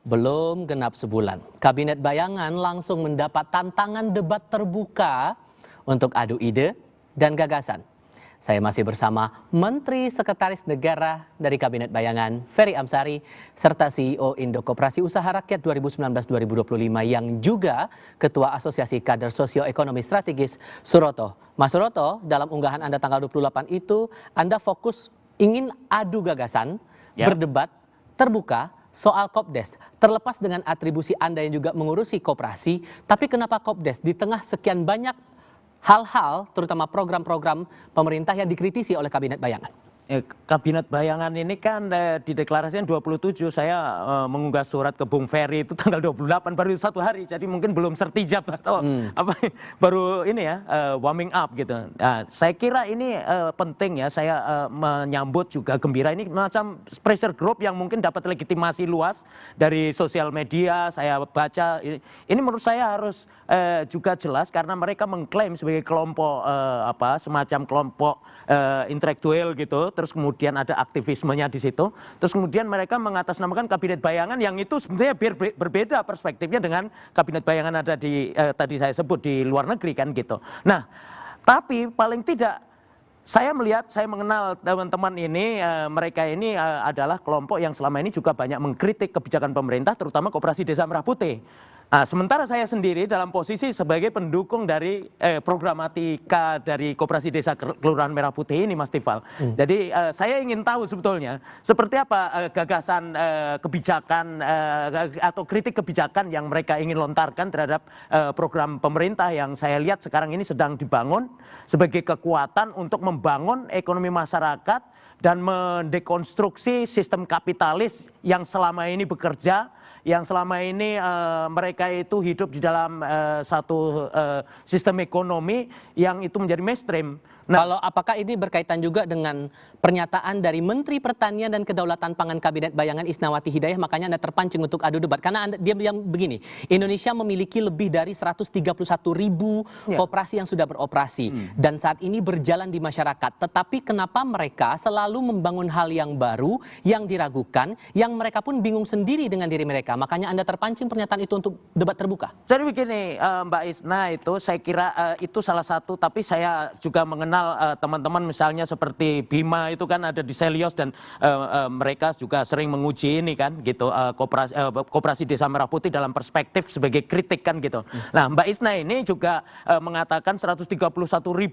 Belum genap sebulan, Kabinet Bayangan langsung mendapat tantangan debat terbuka untuk adu ide dan gagasan. Saya masih bersama Menteri Sekretaris Negara dari Kabinet Bayangan, Ferry Amsari, serta CEO Indo Koperasi Usaha Rakyat 2019-2025 yang juga Ketua Asosiasi Kader Sosioekonomi Strategis, Suroto. Mas Suroto, dalam unggahan Anda tanggal 28 itu, Anda fokus ingin adu gagasan, berdebat, terbuka, soal Kopdes, terlepas dengan atribusi Anda yang juga mengurusi koperasi, tapi kenapa Kopdes di tengah sekian banyak hal-hal, terutama program-program pemerintah yang dikritisi oleh Kabinet Bayangan? Kabinet Bayangan ini kan dideklarasikan 27, saya mengunggah surat ke Bung Ferry itu tanggal 28, baru satu hari, jadi mungkin belum sertijab atau baru ini ya, warming up gitu. Nah, saya kira ini penting ya, saya menyambut juga gembira, ini macam pressure group yang mungkin dapat legitimasi luas dari sosial media, saya baca, ini menurut saya harus juga jelas karena mereka mengklaim sebagai kelompok semacam kelompok intelektual gitu. Terus kemudian ada aktivismenya di situ. Terus kemudian mereka mengatasnamakan Kabinet Bayangan yang itu sebenarnya berbeda perspektifnya dengan Kabinet Bayangan ada di tadi saya sebut di luar negeri kan gitu. Nah, tapi paling tidak saya melihat, saya mengenal teman-teman ini, mereka ini adalah kelompok yang selama ini juga banyak mengkritik kebijakan pemerintah, terutama Koperasi Desa Merah Putih. Nah, sementara saya sendiri dalam posisi sebagai pendukung dari programatika dari Koperasi Desa Kelurahan Merah Putih ini, Mas Tifal. Jadi saya ingin tahu sebetulnya seperti apa gagasan kebijakan atau kritik kebijakan yang mereka ingin lontarkan terhadap program pemerintah yang saya lihat sekarang ini sedang dibangun sebagai kekuatan untuk membangun ekonomi masyarakat dan mendekonstruksi sistem kapitalis yang selama ini bekerja, yang selama ini mereka itu hidup di dalam satu sistem ekonomi yang itu menjadi mainstream. Nah, kalau apakah ini berkaitan juga dengan pernyataan dari Menteri Pertanian dan Kedaulatan Pangan Kabinet Bayangan Isnawati Hidayah, makanya Anda terpancing untuk adu debat karena dia bilang begini, Indonesia memiliki lebih dari 131.000 koperasi yang sudah beroperasi dan saat ini berjalan di masyarakat, tetapi kenapa mereka selalu membangun hal yang baru, yang diragukan, yang mereka pun bingung sendiri dengan diri mereka, makanya Anda terpancing pernyataan itu untuk debat terbuka? Jadi begini Mbak Isna, itu saya kira itu salah satu, tapi saya juga mengenal teman-teman misalnya seperti Bima itu kan ada di Selios dan mereka juga sering menguji ini kan gitu, Koperasi Desa Merah Putih dalam perspektif sebagai kritik kan gitu. Nah, Mbak Isna ini juga mengatakan 131.000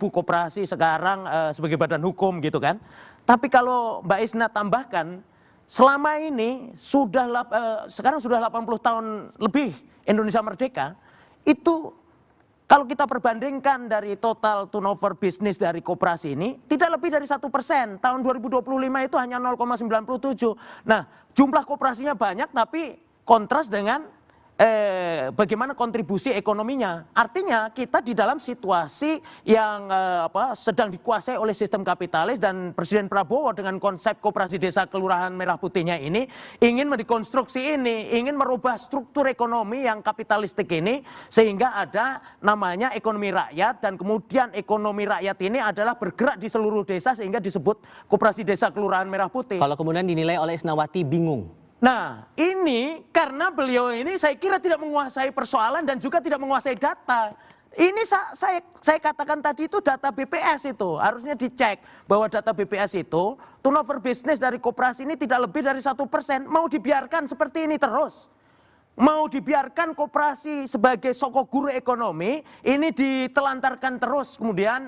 koperasi sekarang sebagai badan hukum gitu kan. Tapi kalau Mbak Isna tambahkan, selama ini sekarang sudah 80 tahun lebih Indonesia merdeka, itu kalau kita perbandingkan dari total turnover bisnis dari koperasi ini, tidak lebih dari 1%. Tahun 2025 itu hanya 0,97. Nah, jumlah koperasinya banyak, tapi kontras dengan bagaimana kontribusi ekonominya. Artinya kita di dalam situasi yang sedang dikuasai oleh sistem kapitalis, dan Presiden Prabowo dengan konsep Koperasi Desa Kelurahan Merah Putihnya ini ingin mendekonstruksi ini, ingin merubah struktur ekonomi yang kapitalistik ini sehingga ada namanya ekonomi rakyat, dan kemudian ekonomi rakyat ini adalah bergerak di seluruh desa sehingga disebut Koperasi Desa Kelurahan Merah Putih. Kalau kemudian dinilai oleh Isnawati bingung. Nah, ini karena beliau ini saya kira tidak menguasai persoalan dan juga tidak menguasai data. Ini saya katakan tadi itu data BPS itu, harusnya dicek bahwa data BPS itu turnover bisnis dari koperasi ini tidak lebih dari 1%. Mau dibiarkan seperti ini terus? Mau dibiarkan koperasi sebagai sokok guru ekonomi ini ditelantarkan terus, kemudian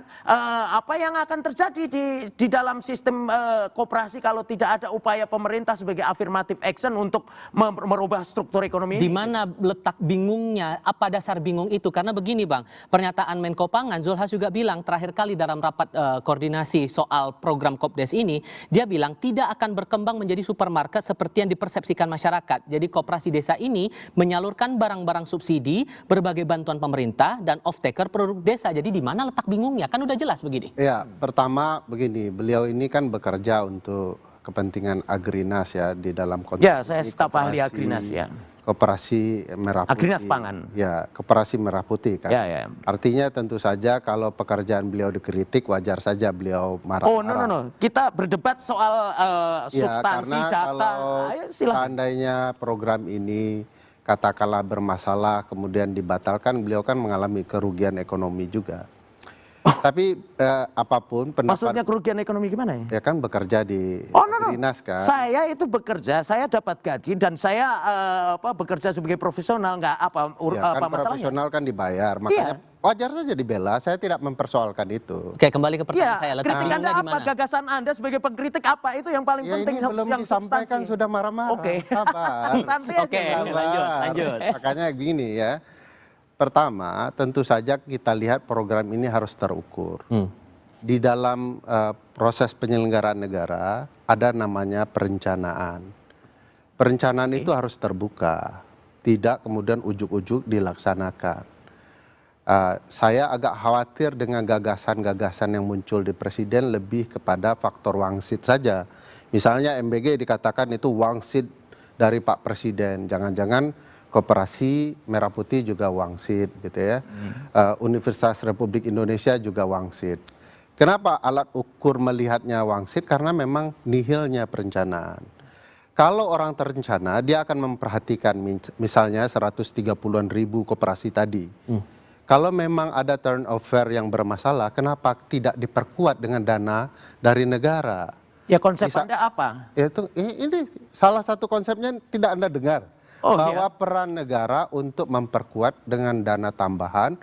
apa yang akan terjadi di dalam sistem koperasi kalau tidak ada upaya pemerintah sebagai affirmative action untuk merubah struktur ekonomi? Di mana letak bingungnya? Apa dasar bingung itu? Karena begini Bang, pernyataan Menko Pangan Zulhas juga bilang terakhir kali dalam rapat koordinasi soal program Kopdes ini, dia bilang tidak akan berkembang menjadi supermarket seperti yang dipersepsikan masyarakat. Jadi koperasi desa ini menyalurkan barang-barang subsidi, berbagai bantuan pemerintah, dan off-taker produk desa. Jadi di mana letak bingungnya? Kan udah jelas begini. Ya, pertama begini, beliau ini kan bekerja untuk kepentingan Agrinas ya di dalam konteks ya, saya staf ahli Agrinas ya. Koperasi Merah Putih. Agrinas Pangan. Ya, Koperasi Merah Putih kan. Ya. Artinya tentu saja kalau pekerjaan beliau dikritik wajar saja beliau marah-marah. No. Kita berdebat soal substansi, karena data. kalau Ayo, silakan. seandainya program ini katakanlah bermasalah kemudian dibatalkan, beliau kan mengalami kerugian ekonomi juga. Tapi apapun Maksudnya pendapat, kerugian ekonomi gimana ya? ya kan bekerja di No. Agrinas kan. Saya itu bekerja, saya dapat gaji dan saya bekerja sebagai profesional, nggak Ya, kan masalahnya? profesional kan dibayar, makanya wajar saja dibela. Saya tidak mempersoalkan itu. Oke, kembali ke pertanyaan saya. Letak Kritik Anda bingungnya di apa? mana? Gagasan Anda sebagai pengkritik apa? Itu yang paling Ya penting ini belum yang disampaikan substansi. sudah marah-marah. Oke. Sabar. Santai Oke, aja. lanjut. Makanya begini ya. Pertama, tentu saja kita lihat program ini harus terukur. Di dalam proses penyelenggaraan negara ada namanya perencanaan. Perencanaan itu harus terbuka, tidak kemudian ujuk-ujuk dilaksanakan. Saya agak khawatir dengan gagasan-gagasan yang muncul di presiden lebih kepada faktor wangsit saja. Misalnya MBG dikatakan itu wangsit dari Pak Presiden, jangan-jangan Koperasi Merah Putih juga wangsit gitu ya. Universitas Republik Indonesia juga wangsit. Kenapa alat ukur melihatnya wangsit? Karena memang nihilnya perencanaan. Kalau orang terencana, dia akan memperhatikan misalnya 130-an ribu koperasi tadi. Kalau memang ada turnover yang bermasalah, kenapa tidak diperkuat dengan dana dari negara? Ya konsep Anda apa? Ini salah satu konsepnya tidak Anda dengar. Bahwa peran negara untuk memperkuat dengan dana tambahan,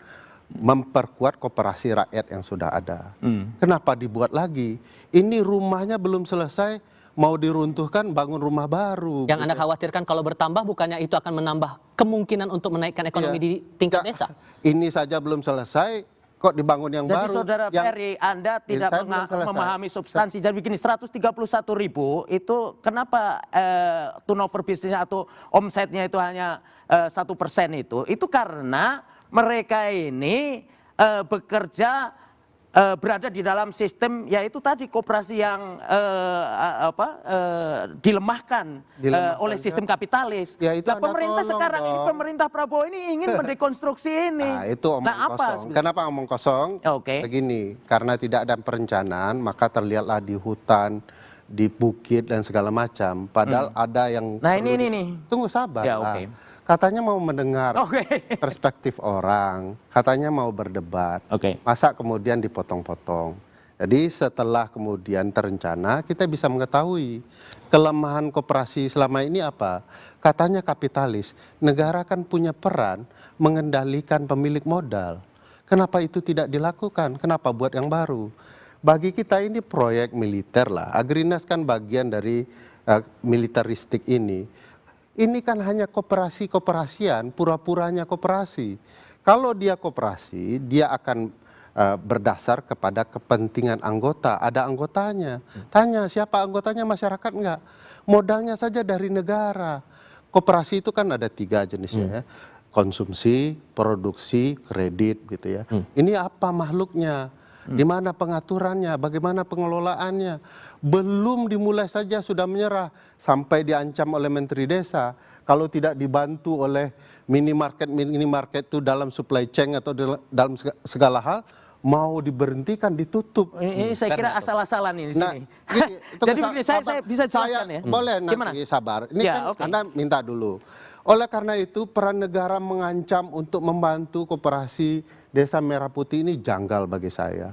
memperkuat koperasi rakyat yang sudah ada. Kenapa dibuat lagi? Ini rumahnya belum selesai, mau diruntuhkan bangun rumah baru. Yang Anda khawatirkan kalau bertambah bukannya itu akan menambah kemungkinan untuk menaikkan ekonomi di tingkat desa? Ini saja belum selesai, kok dibangun yang Jadi baru. Saudara Ferry, Anda tidak saya belum selesai. memahami substansi. Jadi begini, 131.000 itu kenapa turnover bisnisnya atau omsetnya itu hanya 1% itu karena mereka ini bekerja berada di dalam sistem yaitu tadi koperasi yang dilemahkan oleh sistem kapitalis. Ya, itu Nah, Anda pemerintah tolong sekarang ini, dong. pemerintah Prabowo ini ingin mendekonstruksi ini. Nah, itu omong kosong. Kenapa omong kosong? Oke. Begini, karena tidak ada perencanaan, maka terlihatlah di hutan, di bukit dan segala macam. Padahal ada yang Nah, perlu ini nih. Tunggu sabar Ya, lah. oke. Katanya mau mendengar Oke. perspektif orang, katanya mau berdebat. Oke. Masa kemudian dipotong-potong. Jadi setelah kemudian terencana, kita bisa mengetahui kelemahan koperasi selama ini apa. Katanya kapitalis, negara kan punya peran mengendalikan pemilik modal. Kenapa itu tidak dilakukan? Kenapa buat yang baru? Bagi kita ini proyek militer lah. Agrinas kan bagian dari militeristik ini. Ini kan hanya koperasian, pura-puranya koperasi. Kalau dia koperasi, dia akan berdasar kepada kepentingan anggota. Ada anggotanya. Tanya siapa anggotanya, masyarakat enggak. Modalnya saja dari negara. Koperasi itu kan ada 3 jenisnya ya. Konsumsi, produksi, kredit gitu ya. Ini apa makhluknya? Di mana pengaturannya, bagaimana pengelolaannya. Belum dimulai saja sudah menyerah. Sampai diancam oleh Menteri Desa. Kalau tidak dibantu oleh minimarket itu dalam supply chain atau dalam segala hal, mau diberhentikan, ditutup. Ini saya kira asal-asalan ini Nah, sini. gini, Jadi begini, saya bisa jelaskan ya. Boleh Gimana? nanti sabar. Ini Ya, kan oke. Anda minta dulu. Oleh karena itu peran negara mengancam untuk membantu koperasi Desa Merah Putih ini janggal bagi saya.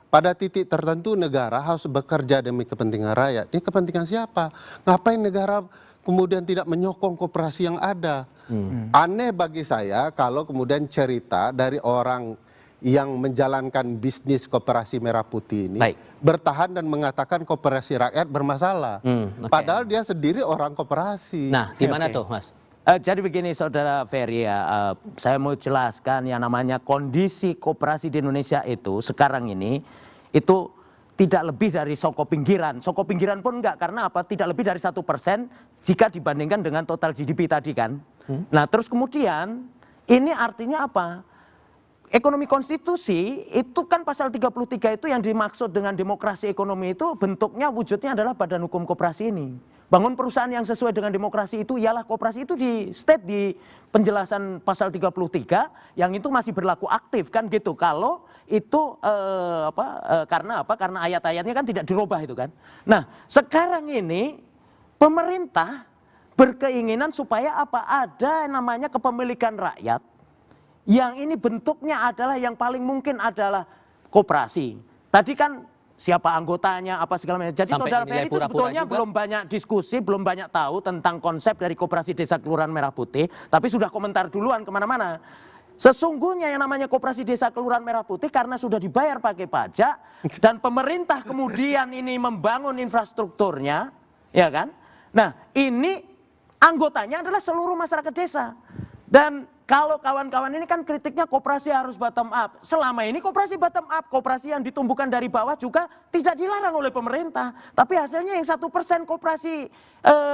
Pada titik tertentu negara harus bekerja demi kepentingan rakyat. Ini kepentingan siapa? Ngapain negara kemudian tidak menyokong koperasi yang ada? Aneh bagi saya kalau kemudian cerita dari orang yang menjalankan bisnis koperasi Merah Putih ini bertahan dan mengatakan koperasi rakyat bermasalah. Padahal dia sendiri orang koperasi. Nah, gimana tuh, Mas? Jadi begini Saudara Ferry ya, saya mau jelaskan yang namanya kondisi koperasi di Indonesia itu sekarang ini itu tidak lebih dari soko pinggiran. Soko pinggiran pun enggak, karena apa? Tidak lebih dari 1% jika dibandingkan dengan total GDP tadi kan. Nah terus kemudian ini artinya apa? Ekonomi konstitusi itu kan pasal 33 itu yang dimaksud dengan demokrasi ekonomi itu bentuknya wujudnya adalah badan hukum koperasi ini. bangun perusahaan yang sesuai dengan demokrasi itu ialah koperasi itu di state di penjelasan pasal 33 yang itu masih berlaku aktif kan gitu. Kalau itu karena apa? Karena ayat-ayatnya kan tidak dirubah itu kan. Nah, sekarang ini pemerintah berkeinginan supaya apa? Ada namanya kepemilikan rakyat yang ini bentuknya adalah yang paling mungkin adalah koperasi. Tadi kan siapa anggotanya, apa segala macam. Jadi Sampai Saudara dinilai Ferry itu pura-pura sebetulnya juga. belum banyak diskusi, belum banyak tahu tentang konsep dari Koperasi Desa Kelurahan Merah Putih, tapi sudah komentar duluan kemana-mana. Sesungguhnya yang namanya Koperasi Desa Kelurahan Merah Putih karena sudah dibayar pakai pajak dan pemerintah kemudian ini membangun infrastrukturnya, ya kan? Nah, ini anggotanya adalah seluruh masyarakat desa. Dan kalau kawan-kawan ini kan kritiknya koperasi harus bottom up. Selama ini koperasi bottom up, koperasi yang ditumbuhkan dari bawah juga tidak dilarang oleh pemerintah. Tapi hasilnya yang 1% koperasi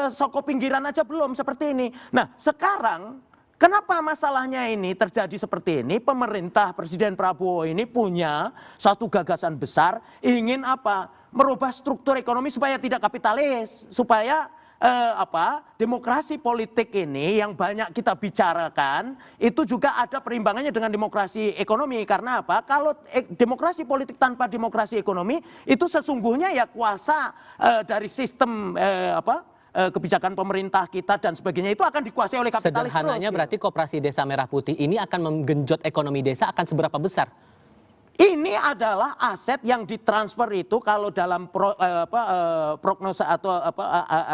soko pinggiran aja belum seperti ini. Nah sekarang kenapa masalahnya ini terjadi seperti ini? Pemerintah Presiden Prabowo ini punya satu gagasan besar, ingin apa? Merubah struktur ekonomi supaya tidak kapitalis, supaya demokrasi politik ini yang banyak kita bicarakan itu juga ada perimbangannya dengan demokrasi ekonomi. Karena apa? Kalau demokrasi politik tanpa demokrasi ekonomi itu sesungguhnya ya kuasa dari sistem kebijakan pemerintah kita dan sebagainya itu akan dikuasai oleh kapitalis. Sederhananya terus, berarti Koperasi Desa Merah Putih ini akan menggenjot ekonomi desa akan seberapa besar? Ini adalah aset yang ditransfer itu kalau dalam prognosa atau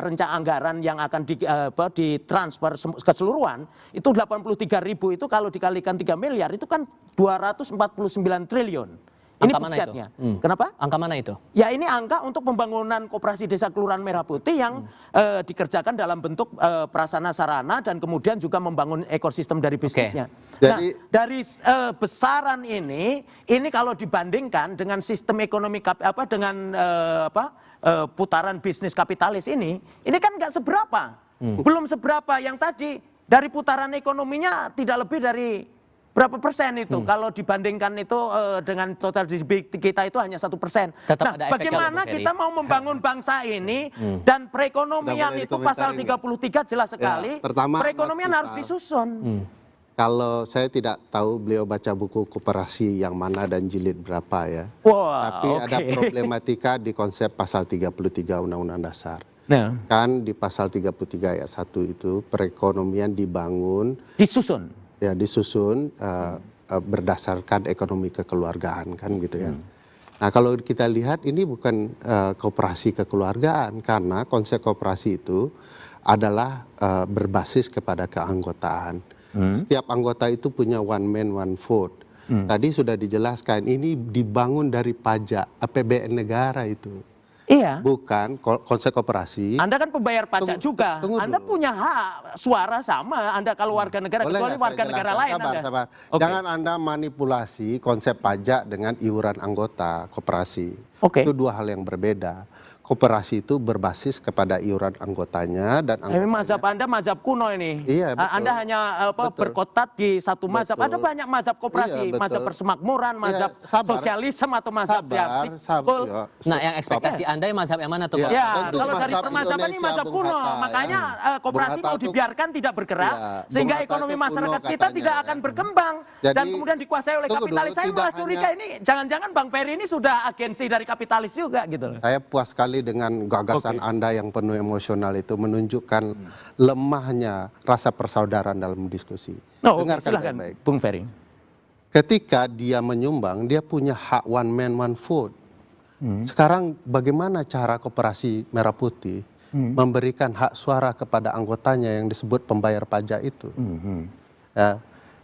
rencana anggaran yang akan ditransfer keseluruhan itu 83.000 itu kalau dikalikan 3 miliar itu kan 249 triliun. Ini Angka mana itu? budgetnya. Kenapa? Angka mana itu? Ya ini angka untuk pembangunan Koperasi Desa Kelurahan Merah Putih yang dikerjakan dalam bentuk prasarana sarana dan kemudian juga membangun ekosistem dari bisnisnya. Nah, dari besaran ini kalau dibandingkan dengan sistem ekonomi dengan putaran bisnis kapitalis ini kan nggak seberapa, belum seberapa yang tadi dari putaran ekonominya tidak lebih dari berapa persen itu kalau dibandingkan itu dengan total GDP kita itu hanya 1%. Nah, bagaimana kita mau membangun bangsa ini dan perekonomian itu pasal 33 jelas sekali. Pertama, perekonomian harus disusun. Kalau saya tidak tahu beliau baca buku koperasi yang mana dan jilid berapa ya. Tapi ada problematika di konsep pasal 33 Undang-Undang Dasar. Nah. Kan di pasal 33 ayat 1 itu perekonomian dibangun. Disusun. Ya disusun berdasarkan ekonomi kekeluargaan kan gitu ya. Nah kalau kita lihat ini bukan koperasi kekeluargaan karena konsep koperasi itu adalah berbasis kepada keanggotaan. Setiap anggota itu punya one man one vote. Tadi sudah dijelaskan ini dibangun dari pajak APBN negara itu. Iya. Bukan konsep koperasi. Anda kan pembayar pajak juga. Anda punya hak suara sama. Anda kalau warga negara kecuali warga negara lain. Sabar. Jangan Anda manipulasi konsep pajak dengan iuran anggota koperasi. Itu dua hal yang berbeda. Koperasi itu berbasis kepada iuran anggotanya dan anggotanya. Ini mazhab Anda mazhab kuno ini. Iya, betul. Anda hanya berkotat di satu mazhab. Ada banyak mazhab koperasi, mazhab persemakmuran, mazhab sosialisme atau mazhab school. Nah, yang ekspektasi Anda yang mazhab yang mana tuh, Pak? Ya, kalau dari permazaban ini mazhab kuno, makanya koperasi mau dibiarkan tidak bergerak sehingga ekonomi masyarakat kita tidak akan berkembang dan kemudian dikuasai oleh kapitalis. Saya malah curiga ini jangan-jangan Bang Ferry ini sudah agensi dari kapitalis juga gitu. Saya puas sekali dengan gagasan Anda yang penuh emosional itu menunjukkan lemahnya rasa persaudaraan dalam diskusi. Dengarkan baik-baik, Bung Ferry. Ketika dia menyumbang, dia punya hak one man one vote. Sekarang bagaimana cara Koperasi Merah Putih memberikan hak suara kepada anggotanya yang disebut pembayar pajak itu? Ya,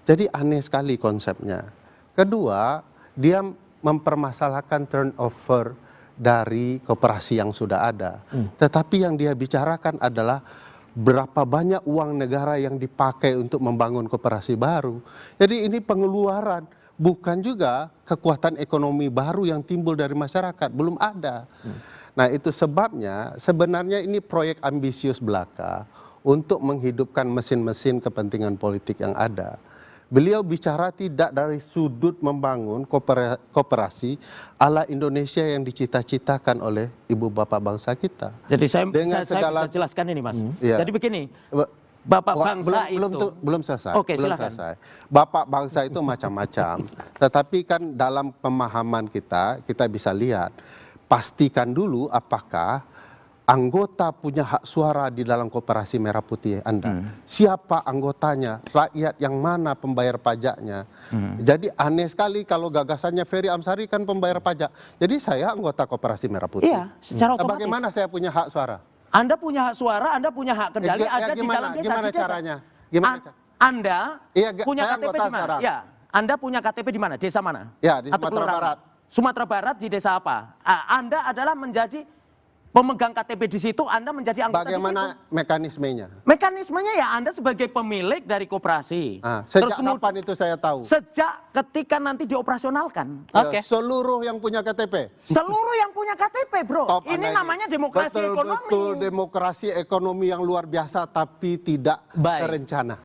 jadi aneh sekali konsepnya. Kedua, dia mempermasalahkan turnover dari koperasi yang sudah ada. Tetapi yang dia bicarakan adalah berapa banyak uang negara yang dipakai untuk membangun koperasi baru. Jadi ini pengeluaran, bukan juga kekuatan ekonomi baru yang timbul dari masyarakat, belum ada. Nah itu sebabnya sebenarnya ini proyek ambisius belaka untuk menghidupkan mesin-mesin kepentingan politik yang ada. beliau bicara tidak dari sudut membangun koperasi ala Indonesia yang dicita-citakan oleh ibu bapak bangsa kita. Jadi saya Dengan bisa jelaskan ini, Mas. Iya. Jadi begini, bapak bangsa belum selesai. Oke, belum silakan. selesai. Bapak bangsa itu macam-macam. Tetapi kan dalam pemahaman kita bisa lihat, pastikan dulu apakah anggota punya hak suara di dalam Koperasi Merah Putih Anda. Siapa anggotanya, rakyat yang mana pembayar pajaknya. Jadi aneh sekali kalau gagasannya Ferry Amsari kan pembayar pajak. Jadi saya anggota Koperasi Merah Putih. Iya, secara otomatis. Bagaimana saya punya hak suara? Anda punya hak suara, Anda punya hak kendali, ada di dalam desa. Gimana di desa. caranya? Gimana Anda punya saya KTP anggota di mana? sekarang. Ya, Anda punya KTP di mana? Desa mana? Ya, di Atau Sumatera kelurahan? Barat. Sumatera Barat di desa apa? Anda adalah menjadi pemegang KTP di situ, Anda menjadi anggota di situ. Bagaimana mekanismenya? Mekanismenya ya Anda sebagai pemilik dari koperasi. Sejak kapan itu saya tahu? Sejak ketika nanti dioperasionalkan. Oke. Seluruh yang punya KTP. Seluruh yang punya KTP, bro. Top Ini Anda namanya demokrasi ekonomi. Betul demokrasi ekonomi yang luar biasa tapi tidak Baik. terencana.